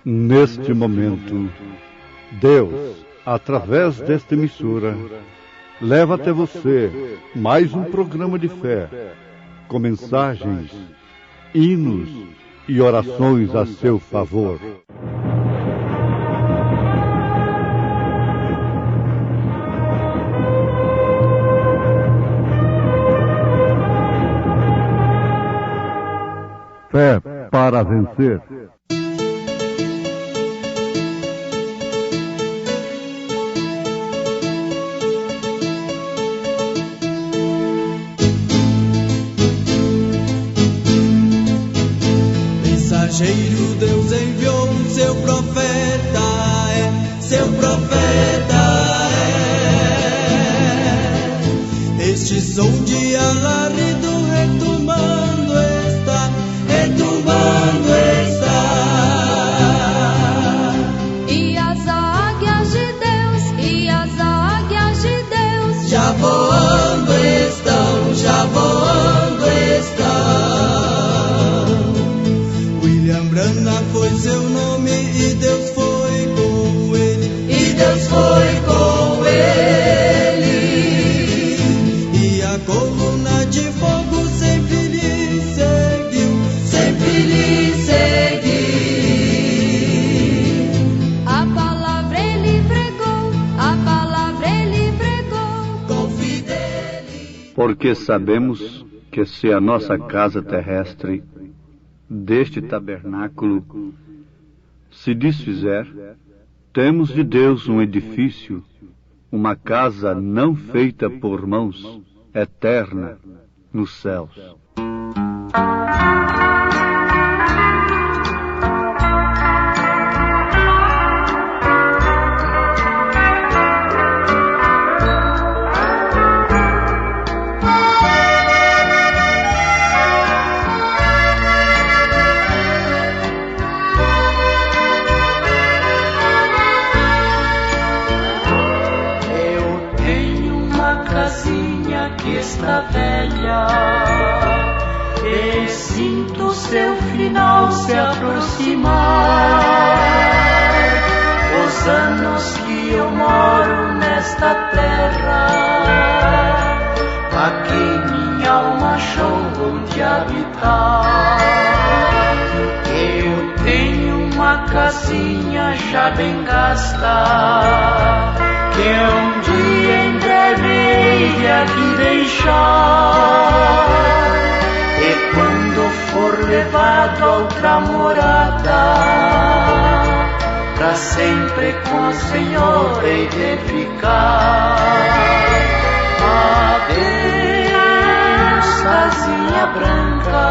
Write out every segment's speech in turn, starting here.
Neste momento, Deus, através desta emissora, leva até você mais um programa de fé, com mensagens, hinos e orações a seu favor. Fé para vencer. Mensageiro Deus enviou seu profeta, seu profeta é. Este som de alarido retumbando está, retumbando está. E as águias de Deus já voando estão, já voando estão. Branham foi seu nome e Deus foi com ele, e Deus foi com ele. E a coluna de fogo sempre lhe seguiu, sempre lhe seguiu. A palavra ele pregou, com fidelidade. Porque sabemos que se a nossa casa terrestre deste tabernáculo se desfizer, temos de Deus um edifício, uma casa não feita por mãos, eterna nos céus. Velha, e sinto seu final se aproximar. Os anos que eu moro nesta terra, aqui minha alma achou onde habitar. Eu tenho uma casinha já bem gasta, que um dia em breve hei de aqui deixar. E quando for levado a outra morada, pra sempre com o Senhor hei de ficar. Adeus, casinha branca,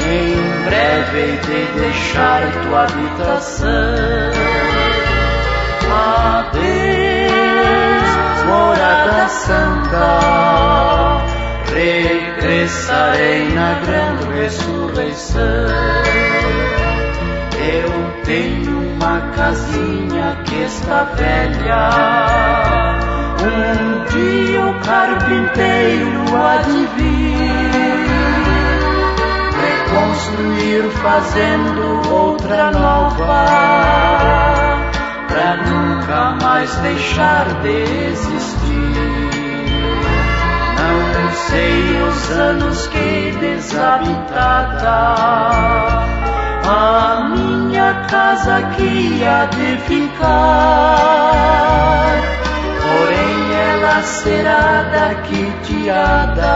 em breve hei de deixar tua habitação. Adeus, morada santa, regressarei na grande ressurreição. Eu tenho uma casinha que está velha, um dia o carpinteiro há de vir reconstruir fazendo outra nova, pra nunca mais deixar de existir. Não sei os anos que desabitada a minha casa aqui há de ficar, porém ela será daqui tirada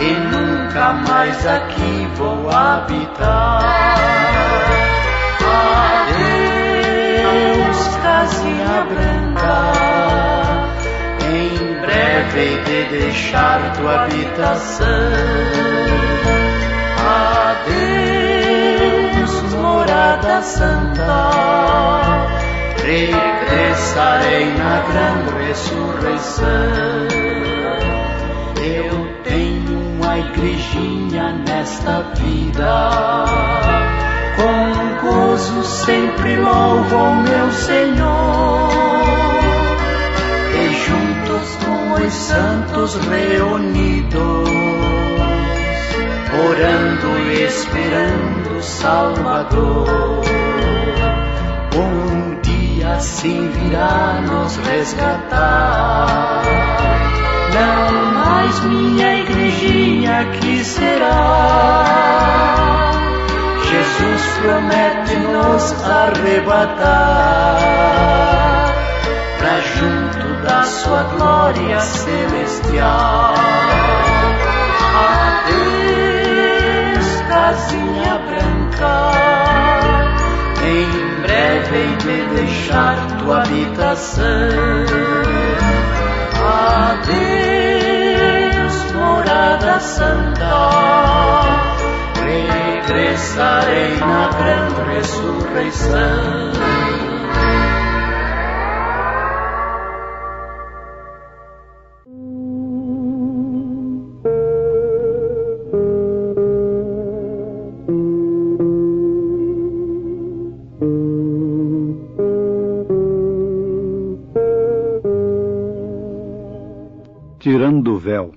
e nunca mais aqui vou habitar. Adeus, casinha branca, em breve hei de deixar tua habitação. Adeus, morada santa, regressarei na grande ressurreição. Eu tenho uma igrejinha nesta vida, com gozo sempre louvo ao meu Senhor, e juntos com os santos reunidos, orando e esperando nosso Salvador. Um dia assim virá nos resgatar. Não mais minha igrejinha aqui será. Jesus promete nos arrebatar pra junto da sua glória celestial. Adeus, casinha branca, em breve hei de deixar tua habitação. Adeus, morada santa, regressarei na grande ressurreição. Tirando o véu,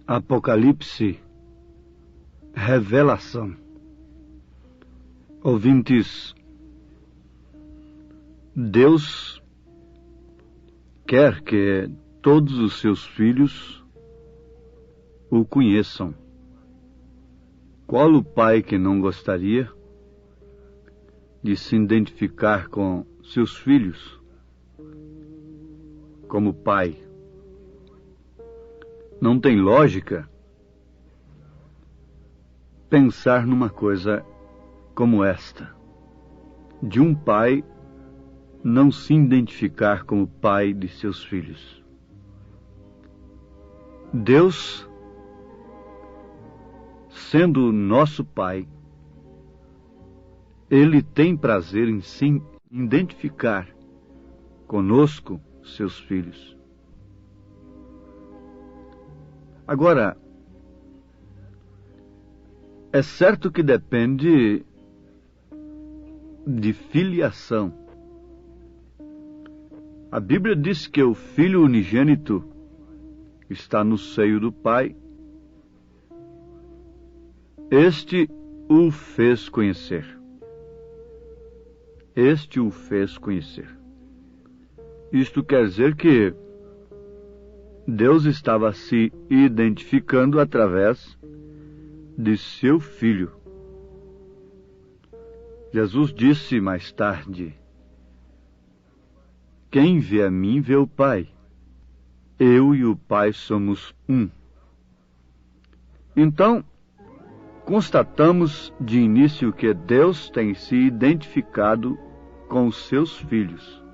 Apocalipse, revelação. Ouvintes, Deus quer que todos os seus filhos o conheçam. Qual o pai que não gostaria de se identificar com seus filhos como pai? Não tem lógica pensar numa coisa como esta, de um pai não se identificar como pai de seus filhos. Deus, sendo nosso pai, Ele tem prazer em se identificar conosco, seus filhos. Agora, é certo que depende de filiação. A Bíblia diz que o Filho unigênito está no seio do Pai. Este o fez conhecer. Este o fez conhecer. Isto quer dizer que Deus estava se identificando através de seu Filho. Jesus disse mais tarde: quem vê a mim vê o Pai. Eu e o Pai somos um. Então, constatamos de início que Deus tem se identificado com os seus filhos.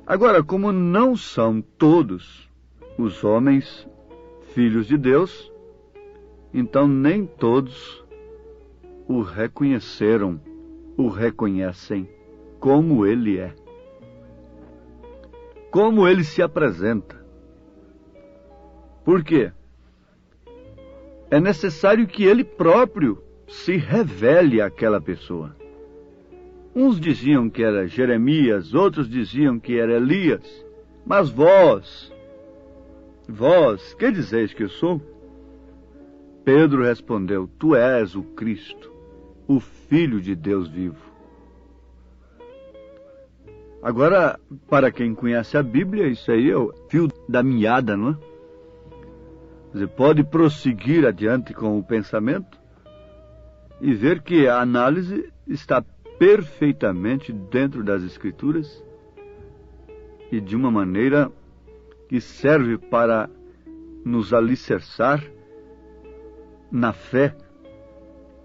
Agora, como não são todos os homens filhos de Deus, então nem todos o reconheceram, o reconhecem como ele é, como ele se apresenta. Por quê? É necessário que ele próprio se revele àquela pessoa. Uns diziam que era Jeremias, outros diziam que era Elias. Mas vós, que dizeis que eu sou? Pedro respondeu: tu és o Cristo, o Filho de Deus vivo. Agora, para quem conhece a Bíblia, isso aí é o fio da meada, não é? Você pode prosseguir adiante com o pensamento e ver que a análise está perfeitamente dentro das Escrituras e de uma maneira que serve para nos alicerçar na fé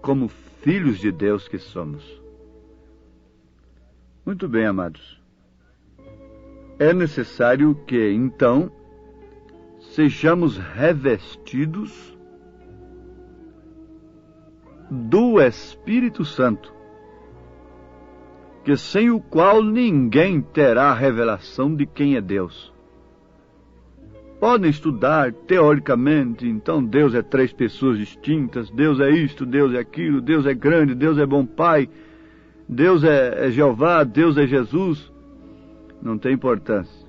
como filhos de Deus que somos. Muito bem, amados. É necessário que, então, sejamos revestidos do Espírito Santo, que sem o qual ninguém terá a revelação de quem é Deus. Podem estudar teoricamente, então Deus é 3 pessoas distintas, Deus é isto, Deus é aquilo, Deus é grande, Deus é bom Pai, Deus é Jeová, Deus é Jesus. Não tem importância.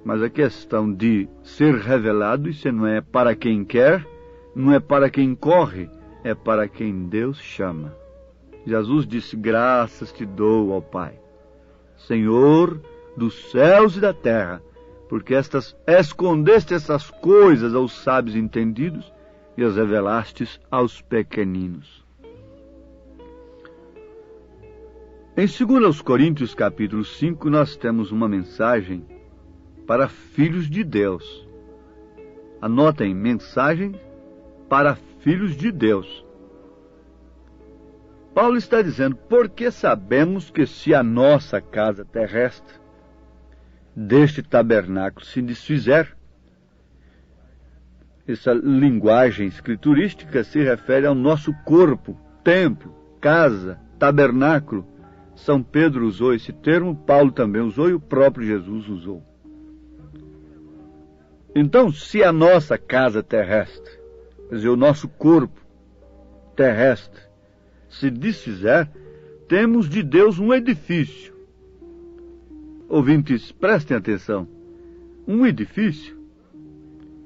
Mas a questão de ser revelado, isso não é para quem quer, não é para quem corre, é para quem Deus chama. Jesus disse: graças te dou, ó Pai, Senhor dos céus e da terra, porque escondeste essas coisas aos sábios entendidos e as revelastes aos pequeninos. Em 2 Coríntios capítulo 5, nós temos uma mensagem para filhos de Deus. Anotem, mensagem para filhos de Deus. Paulo está dizendo: porque sabemos que se a nossa casa terrestre deste tabernáculo se desfizer. Essa linguagem escriturística se refere ao nosso corpo, templo, casa, tabernáculo. São Pedro usou esse termo, Paulo também usou e o próprio Jesus usou. Então, se a nossa casa terrestre, quer dizer, o nosso corpo terrestre, se desfizer, temos de Deus um edifício. Ouvintes, prestem atenção. Um edifício,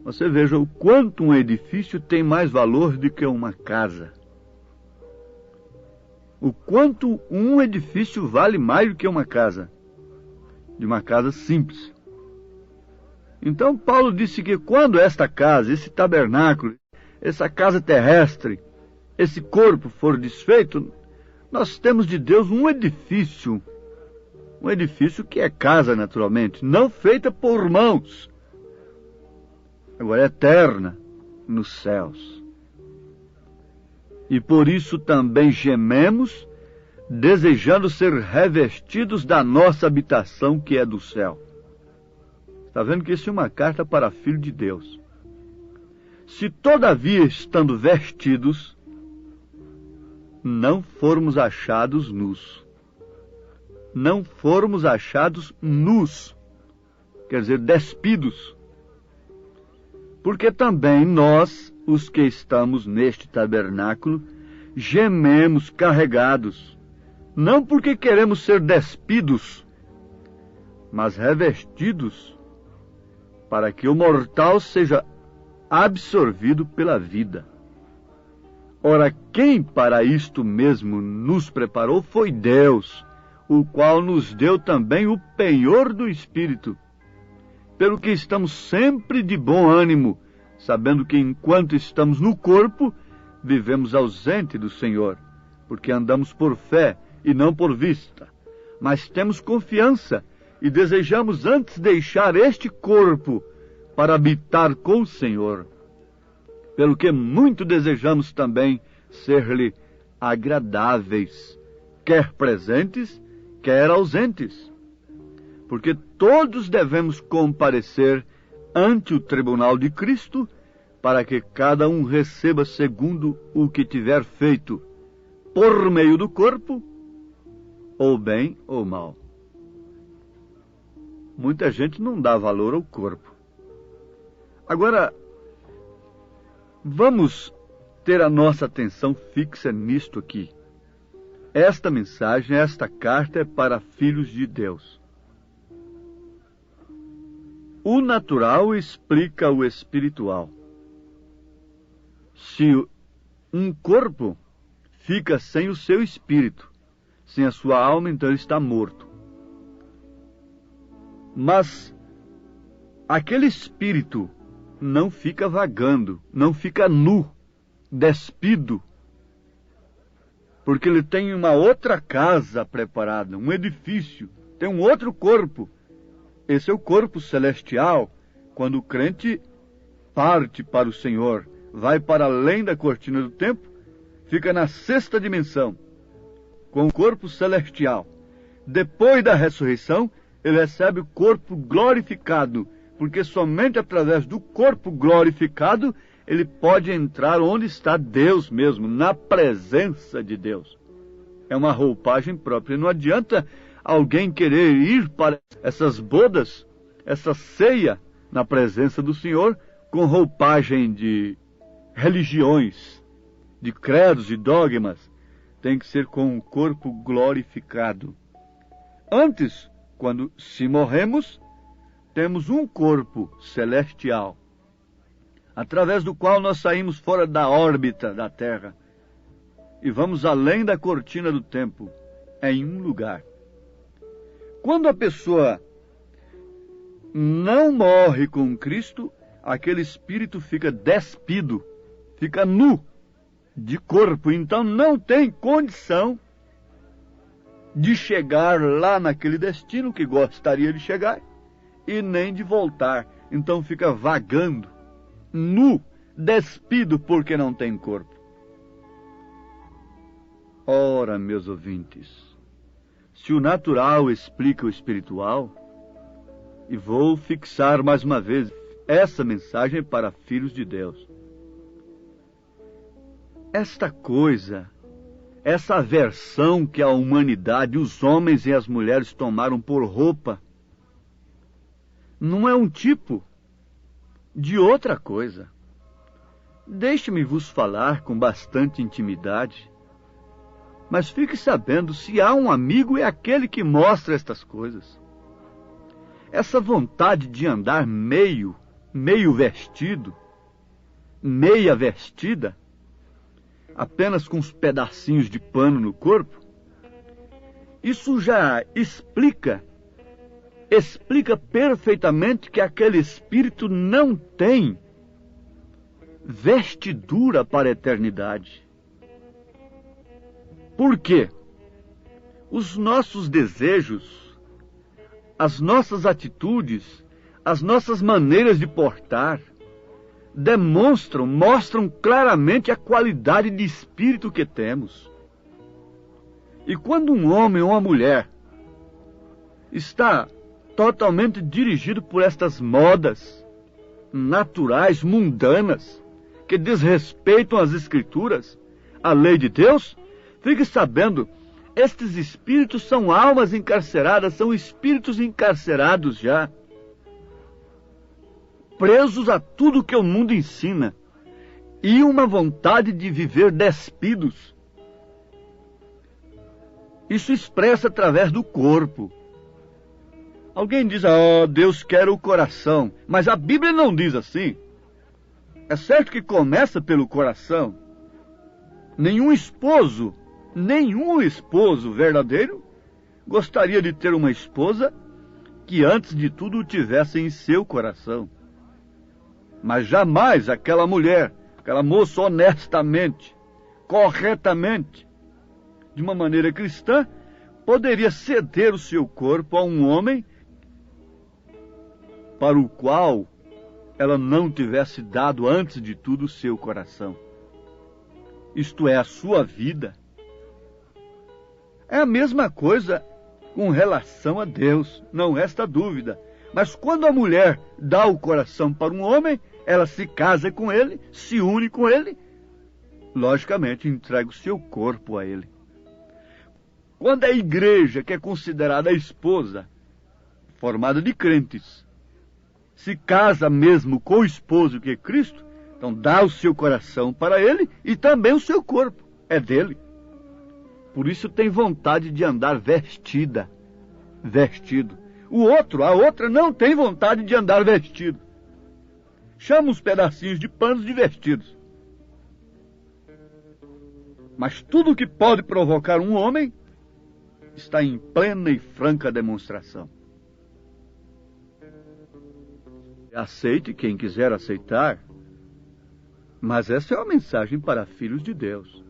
você veja o quanto um edifício tem mais valor do que uma casa. O quanto um edifício vale mais do que uma casa. De uma casa simples. Então Paulo disse que quando esta casa, esse tabernáculo, essa casa terrestre, esse corpo for desfeito, nós temos de Deus um edifício. Um edifício que é casa, naturalmente, não feita por mãos. Agora é eterna nos céus. E por isso também gememos, desejando ser revestidos da nossa habitação que é do céu. Está vendo que isso é uma carta para filho de Deus. Se todavia, estando vestidos, não formos achados nus. Não formos achados nus, quer dizer, despidos. Porque também nós, os que estamos neste tabernáculo, gememos carregados, não porque queremos ser despidos, mas revestidos, para que o mortal seja absorvido pela vida. Ora, quem para isto mesmo nos preparou foi Deus, o qual nos deu também o penhor do Espírito, pelo que estamos sempre de bom ânimo, sabendo que enquanto estamos no corpo, vivemos ausente do Senhor, porque andamos por fé e não por vista. Mas temos confiança e desejamos antes deixar este corpo para habitar com o Senhor, pelo que muito desejamos também ser-lhe agradáveis, quer presentes, quer ausentes, porque todos devemos comparecer ante o tribunal de Cristo, para que cada um receba segundo o que tiver feito, por meio do corpo, ou bem ou mal. Muita gente não dá valor ao corpo. Agora, vamos ter a nossa atenção fixa nisto aqui. Esta mensagem, esta carta é para filhos de Deus. O natural explica o espiritual. Se um corpo fica sem o seu espírito, sem a sua alma, então ele está morto. Mas aquele espírito não fica vagando, não fica nu, despido, porque ele tem uma outra casa preparada, um edifício, tem um outro corpo. Esse é o corpo celestial, quando o crente parte para o Senhor, vai para além da cortina do tempo, fica na sexta dimensão, com o corpo celestial. Depois da ressurreição, ele recebe o corpo glorificado, porque somente através do corpo glorificado ele pode entrar onde está Deus mesmo, na presença de Deus. É uma roupagem própria. Não adianta alguém querer ir para essas bodas, essa ceia na presença do Senhor, com roupagem de religiões, de credos e dogmas. Tem que ser com o corpo glorificado. Antes, quando se morremos, temos um corpo celestial, através do qual nós saímos fora da órbita da Terra e vamos além da cortina do tempo, em um lugar. Quando a pessoa não morre com Cristo, aquele espírito fica despido, fica nu de corpo, então não tem condição de chegar lá naquele destino que gostaria de chegar e nem de voltar. Então fica vagando, nu, despido porque não tem corpo. Ora, meus ouvintes, se o natural explica o espiritual, e vou fixar mais uma vez essa mensagem para filhos de Deus. Esta coisa, essa aversão que a humanidade, os homens e as mulheres tomaram por roupa, não é um tipo de outra coisa. Deixe-me vos falar com bastante intimidade, mas fique sabendo, se há um amigo, é aquele que mostra estas coisas. Essa vontade de andar meio vestido, meia vestida, apenas com uns pedacinhos de pano no corpo, isso já explica perfeitamente que aquele espírito não tem vestidura para a eternidade. Por quê? Os nossos desejos, as nossas atitudes, as nossas maneiras de portar, mostram claramente a qualidade de espírito que temos. E quando um homem ou uma mulher está totalmente dirigido por estas modas naturais, mundanas, que desrespeitam as Escrituras, a lei de Deus, fique sabendo, estes espíritos são almas encarceradas, são espíritos encarcerados já, presos a tudo que o mundo ensina, e uma vontade de viver despidos. Isso expressa através do corpo. Alguém diz, Deus quer o coração, mas a Bíblia não diz assim. É certo que começa pelo coração. Nenhum esposo verdadeiro gostaria de ter uma esposa que antes de tudo o tivesse em seu coração. Mas jamais aquela mulher, aquela moça honestamente, corretamente, de uma maneira cristã, poderia ceder o seu corpo a um homem para o qual ela não tivesse dado antes de tudo o seu coração. Isto é, a sua vida. É a mesma coisa com relação a Deus, não resta dúvida. Mas quando a mulher dá o coração para um homem, ela se casa com ele, se une com ele, logicamente entrega o seu corpo a ele. Quando a igreja, que é considerada a esposa, formada de crentes, se casa mesmo com o esposo que é Cristo, então dá o seu coração para ele e também o seu corpo, é dele. Por isso tem vontade de andar vestido. A outra não tem vontade de andar vestido. Chama os pedacinhos de panos de vestidos. Mas tudo que pode provocar um homem está em plena e franca demonstração. Aceite quem quiser aceitar, mas essa é uma mensagem para filhos de Deus.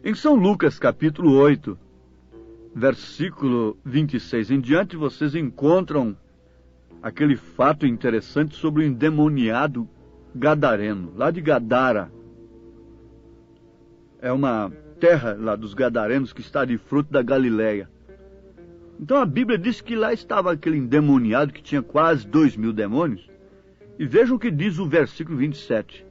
Em São Lucas, capítulo 8, versículo 26 em diante, vocês encontram aquele fato interessante sobre o endemoniado gadareno, lá de Gadara. É uma terra lá dos gadarenos que está de fruto da Galileia. Então a Bíblia diz que lá estava aquele endemoniado que tinha quase 2.000 demônios. E vejam o que diz o versículo 27.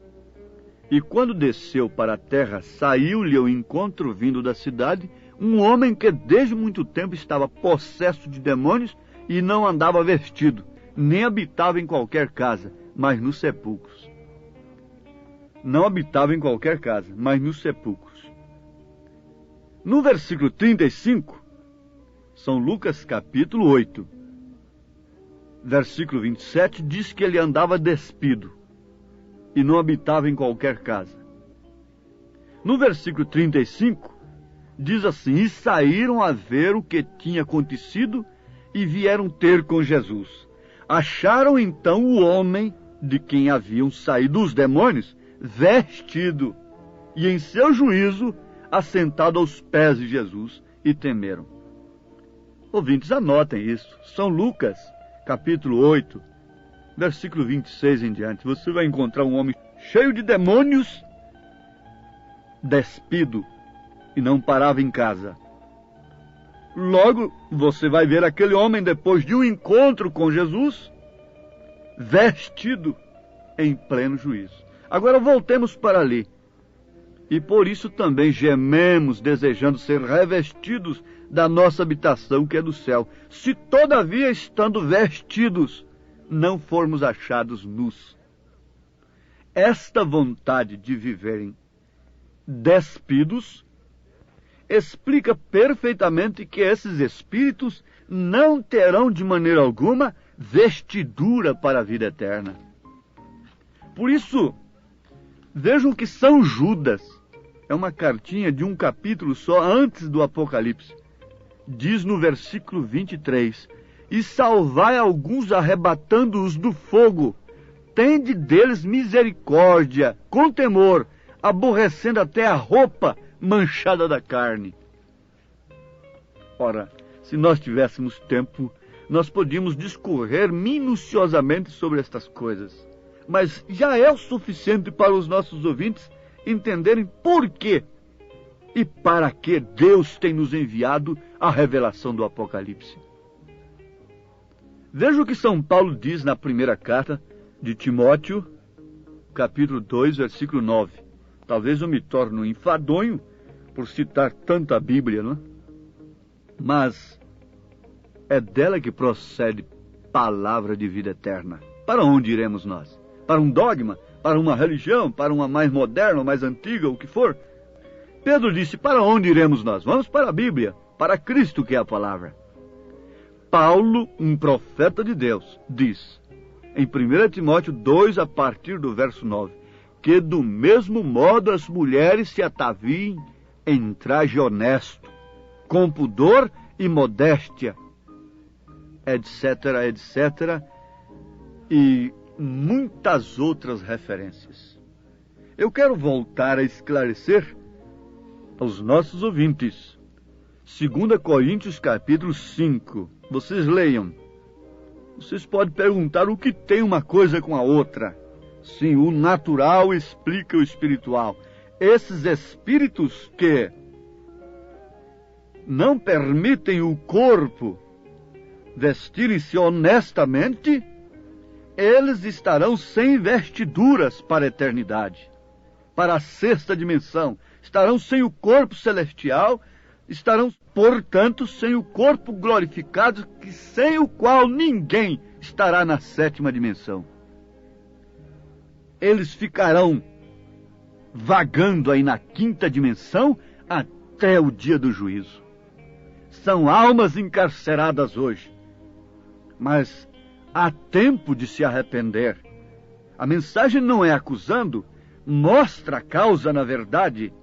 E quando desceu para a terra, saiu-lhe ao encontro vindo da cidade um homem que desde muito tempo estava possesso de demônios e não andava vestido, nem habitava em qualquer casa, mas nos sepulcros. Não habitava em qualquer casa, mas nos sepulcros. No versículo 35, São Lucas capítulo 8, versículo 27, diz que ele andava despido e não habitava em qualquer casa. No versículo 35, diz assim: e saíram a ver o que tinha acontecido e vieram ter com Jesus. Acharam então o homem de quem haviam saído os demônios, vestido, e em seu juízo, assentado aos pés de Jesus, e temeram. Ouvintes, anotem isso. São Lucas, capítulo 8, versículo 26 em diante. Você vai encontrar um homem cheio de demônios, despido, e não parava em casa. Logo, você vai ver aquele homem, depois de um encontro com Jesus, vestido em pleno juízo. Agora voltemos para ali. E por isso também gememos, desejando ser revestidos da nossa habitação, que é do céu, se todavia, estando vestidos, não formos achados nus. Esta vontade de viverem despidos explica perfeitamente que esses espíritos não terão de maneira alguma vestidura para a vida eterna. Por isso, vejam que São Judas, é uma cartinha de um capítulo só antes do Apocalipse, diz no versículo 23, e salvai alguns arrebatando-os do fogo, tende deles misericórdia, com temor, aborrecendo até a roupa manchada da carne. Ora, se nós tivéssemos tempo, nós podíamos discorrer minuciosamente sobre estas coisas, mas já é o suficiente para os nossos ouvintes entenderem por quê e para que Deus tem nos enviado a revelação do Apocalipse. Veja o que São Paulo diz na primeira carta de Timóteo, capítulo 2, versículo 9. Talvez eu me torne um enfadonho por citar tanta Bíblia, não é? Mas é dela que procede palavra de vida eterna. Para onde iremos nós? Para um dogma? Para uma religião? Para uma mais moderna, mais antiga, o que for? Pedro disse: para onde iremos nós? Vamos para a Bíblia, para Cristo, que é a palavra. Paulo, um profeta de Deus, diz, em 1 Timóteo 2, a partir do verso 9, que do mesmo modo as mulheres se ataviem em traje honesto, com pudor e modéstia, etc., etc., e muitas outras referências. Eu quero voltar a esclarecer aos nossos ouvintes. 2 Coríntios capítulo 5. Vocês leiam. Vocês podem perguntar o que tem uma coisa com a outra. Sim, o natural explica o espiritual. Esses espíritos que não permitem o corpo vestirem-se honestamente, eles estarão sem vestiduras para a eternidade, para a sexta dimensão. Estarão sem o corpo celestial, estarão, portanto, sem o corpo glorificado, sem o qual ninguém estará na sétima dimensão. Eles ficarão vagando aí na quinta dimensão até o dia do juízo. São almas encarceradas hoje, mas há tempo de se arrepender. A mensagem não é acusando, mostra a causa na verdade.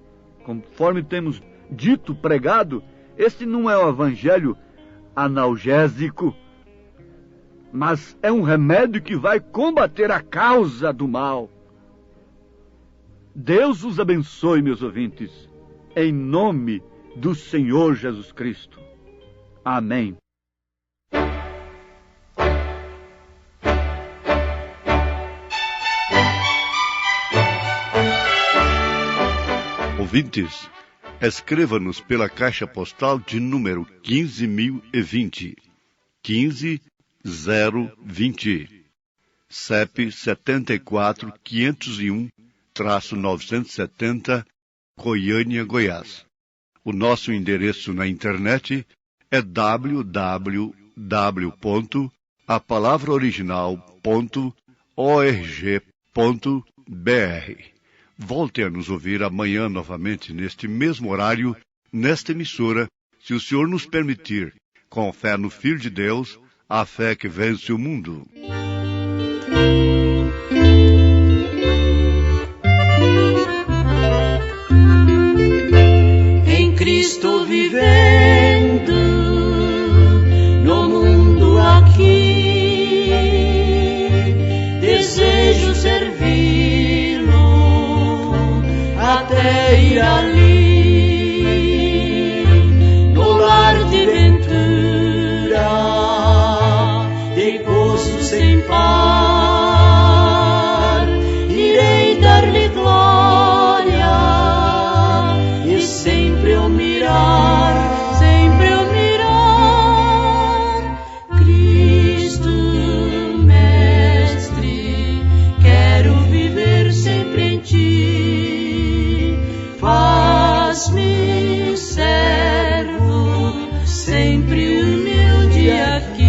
Conforme temos dito, pregado, este não é o evangelho analgésico, mas é um remédio que vai combater a causa do mal. Deus os abençoe, meus ouvintes, em nome do Senhor Jesus Cristo. Amém. Ouvintes, escreva-nos pela caixa postal de número 15.020, 15020, CEP 74.501-970, Goiânia, Goiás. O nosso endereço na internet é www.apalavraoriginal.org.br. Volte a nos ouvir amanhã novamente neste mesmo horário, nesta emissora, se o Senhor nos permitir, com fé no Filho de Deus, a fé que vence o mundo. vivendo no mundo aqui, desejo servi-lo até ir ali, no lar de ventura, de gozo sem par, irei dar-lhe glória e sempre eu mirar, Cristo Mestre, quero viver sempre em Ti, faz-me servo, sempre humilde aqui,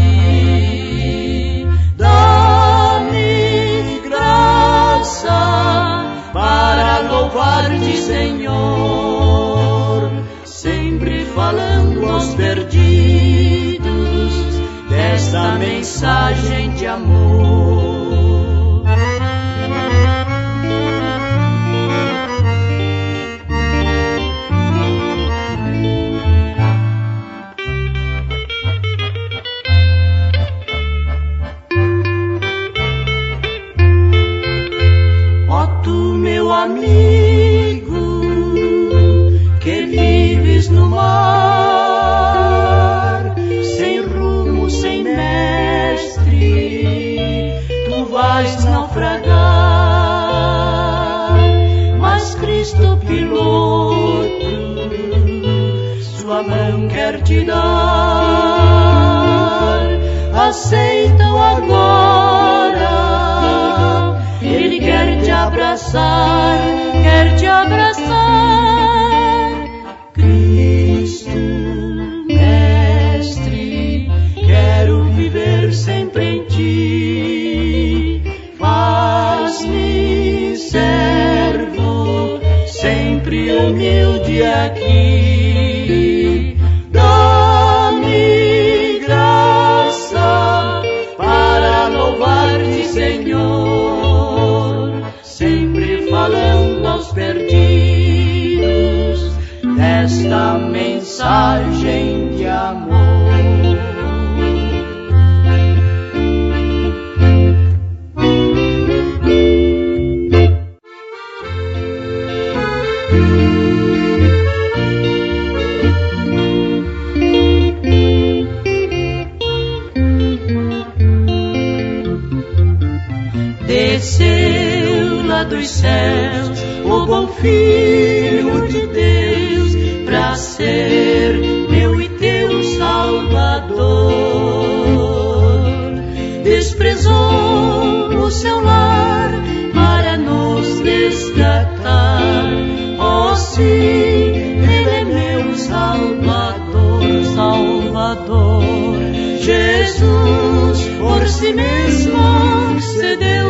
dá-me graça para louvar-te, Senhor, sempre falando aos perdidos desta mensagem de amor. Ó tu, meu amigo, que vives no mar, sem rumo, sem mestre, tu vais naufragar, mas Cristo piloto sua mão quer te dar, aceita-o agora, Ele quer te abraçar, Cristo Mestre, quero viver sempre em Ti, faz-me servo, sempre humilde aqui, dá-me graça para louvar-te, Senhor, sempre falando aos perdidos desta mensagem de amor. Desceu lá dos céus o bom Filho de Deus pra ser meu e teu Salvador. Desprezou o seu lar para nos resgatar. Oh sim, Ele é meu Salvador. Jesus por si mesmo cedeu